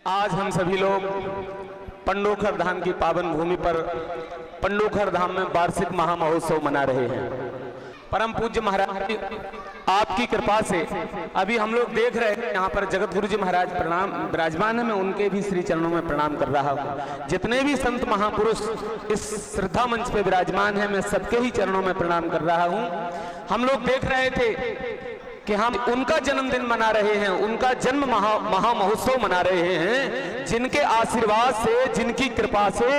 आज हम सभी लोग पंडोखर धाम की पावन भूमि पर पंडोखर धाम में वार्षिक महामहोत्सव मना रहे हैं। परम पूज्य महाराज जी आपकी कृपा से अभी हम लोग देख रहे हैं यहाँ पर जगत गुरु जी महाराज प्रणाम विराजमान है। मैं उनके भी श्री चरणों में प्रणाम कर रहा हूँ। जितने भी संत महापुरुष इस श्रद्धा मंच पे विराजमान हैं, मैं सबके ही चरणों में प्रणाम कर रहा हूँ। हम लोग देख रहे थे कि हम उनका जन्मदिन मना रहे हैं, उनका जन्म महामहोत्सव मना रहे हैं, जिनके आशीर्वाद से, जिनकी कृपा से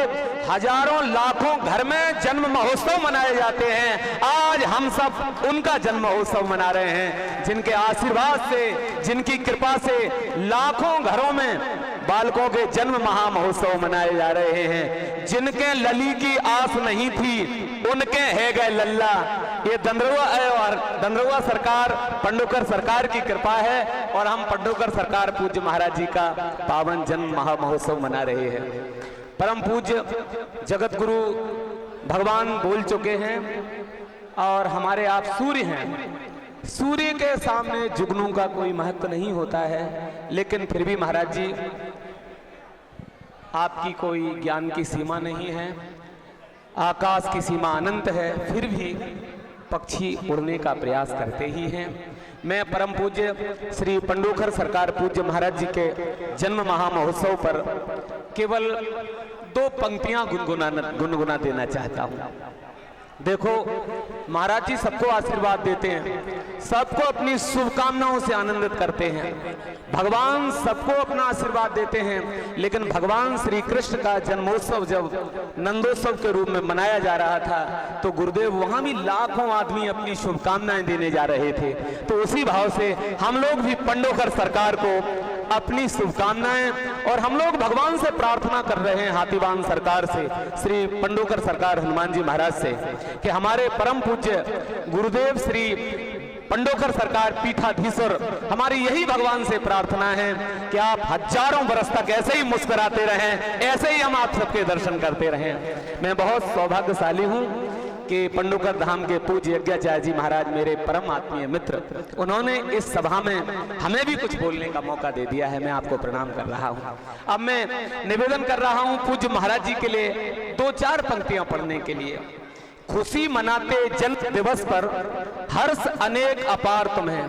हजारों लाखों घर में जन्म महोत्सव मनाए जाते हैं। आज हम सब उनका जन्म महोत्सव मना रहे हैं, जिनके आशीर्वाद से, जिनकी कृपा से लाखों घरों में बालकों के जन्म महामहोत्सव मनाए जा रहे हैं। जिनके लली की आस नहीं थी उनके है गए लल्ला। ये दंदरुआ सरकार पंडोकर सरकार की कृपा है और हम पंडोकर सरकार पूज्य महाराज जी का पावन जन्म महामहोत्सव मना रहे हैं। परम पूज्य जगत गुरु भगवान बोल चुके हैं और हमारे आप सूर्य हैं। सूर्य के सामने जुगनू का कोई महत्व नहीं होता है, लेकिन फिर भी महाराज जी आपकी कोई ज्ञान की सीमा नहीं है, आकाश की सीमा अनंत है, फिर भी पक्षी उड़ने का प्रयास करते ही हैं। मैं परम पूज्य श्री पंडोखर सरकार पूज्य महाराज जी के जन्म महामहोत्सव पर केवल 2 पंक्तियां गुनगुना देना चाहता हूं। देखो, महाराज जी सबको आशीर्वाद देते हैं, सबको अपनी शुभकामनाओं से आनंदित करते हैं, भगवान सबको अपना आशीर्वाद देते हैं। लेकिन भगवान श्री कृष्ण का जन्मोत्सव जब नंदोत्सव के रूप में मनाया जा रहा था तो गुरुदेव वहां भी लाखों आदमी अपनी शुभकामनाएं देने जा रहे थे। तो उसी भाव से हम लोग भी पंडोखर सरकार को अपनी शुभकामनाएं और हम लोग भगवान से प्रार्थना कर रहे हैं, हाथीवान सरकार से, श्री पंडोकर सरकार हनुमान जी महाराज से, कि हमारे परम पूज्य गुरुदेव श्री पंडोकर सरकार पीठाधीश्वर, हमारी यही भगवान से प्रार्थना है कि आप हजारों बरस तक ऐसे ही मुस्कुराते रहें, ऐसे ही हम आप सबके दर्शन करते रहें। मैं बहुत सौभाग्यशाली हूं कि पंडोकर धाम के पूज्य यज्ञाचार्य जी महाराज मेरे परम आत्मीय मित्र, उन्होंने इस सभा में हमें भी कुछ बोलने का मौका दे दिया है। मैं आपको प्रणाम कर रहा हूं। अब मैं निवेदन कर रहा हूं पूज्य महाराज जी के लिए 2-4 पंक्तियां पढ़ने के लिए। खुशी मनाते जन्म दिवस पर हर्ष अनेक अपार तुम्हें।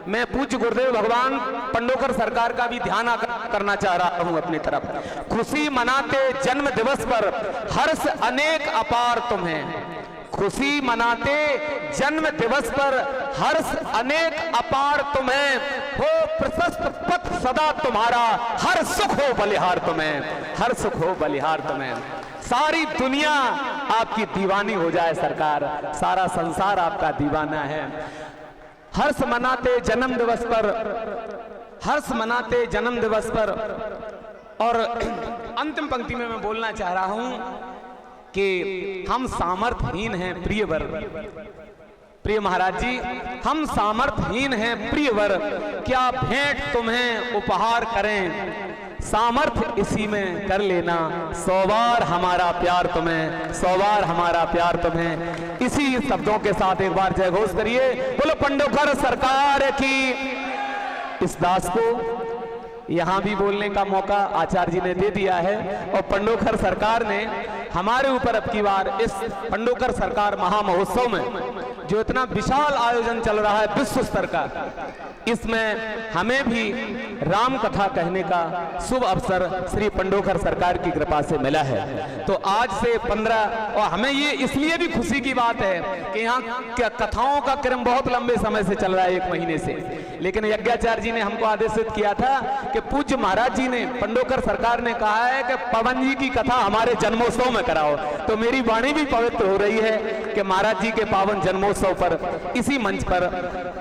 मैं पूज्य गुरुदेव भगवान पंडोकर सरकार का भी ध्यान करना चाह रहा हूं अपनी तरफ। खुशी मनाते जन्म दिवस पर हर्ष अनेक अपार तुम्हें। खुशी मनाते जन्म दिवस पर हर्ष अनेक अपार तुम्हें। हो प्रशस्त पथ सदा तुम्हारा, हर सुख हो बलिहार तुम्हें, हर सुख हो बलिहार तुम्हें। सारी दुनिया आपकी दीवानी हो जाए सरकार, सारा संसार आपका दीवाना है। हर्ष मनाते जन्म दिवस पर, हर्ष मनाते जन्म दिवस पर। और अंतिम पंक्ति में मैं बोलना चाह रहा हूं कि हम सामर्थ्यहीन हैं प्रियवर। प्रिय महाराज जी, हम सामर्थ्यहीन हैं प्रियवर, क्या भेंट तुम्हें उपहार करें। सामर्थ्य इसी में कर लेना, 100 बार हमारा प्यार तुम्हें, 100 बार हमारा प्यार तुम्हें। इसी शब्दों के साथ एक बार जय घोष करिए, बोलो पंडोकर सरकार की। इस दास को यहाँ भी बोलने का मौका आचार्य जी ने दे दिया है और पंडोकर सरकार ने हमारे ऊपर अब की बार इस पंडोकर सरकार महामहोत्सव में जो इतना विशाल आयोजन चल रहा है विश्व स्तर का, इसमें हमें भी राम कथा कहने का शुभ अवसर श्री पंडोकर सरकार की कृपा से मिला है। तो आज से 15, और हमें ये इसलिए भी खुशी की बात है कि यहाँ कथाओं का क्रम बहुत लंबे समय से चल रहा है, 1 महीने से। लेकिन यज्ञाचार्य जी ने हमको आदेशित किया था कि पूज्य महाराज जी ने, पंडोकर सरकार ने कहा है कि पवन जी की कथा हमारे जन्मोत्सव में कराओ। तो मेरी वाणी भी पवित्र हो रही है कि महाराज जी के पावन जन्मोत्सव पर इसी मंच पर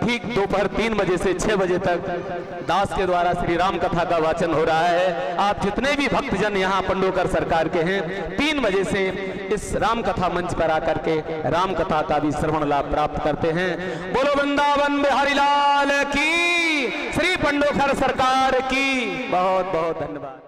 ठीक दोपहर 3 बजे से 6 बजे तक दास के द्वारा श्री राम कथा का वाचन हो रहा है। आप जितने भी भक्तजन यहाँ पंडोकर सरकार के हैं, 3 बजे से इस राम कथा मंच पर आकर के राम कथा का भी श्रवण लाभ प्राप्त करते हैं। बोलो वृंदावन बिहारी लाल की, श्री पंडोकर सरकार की। बहुत बहुत धन्यवाद।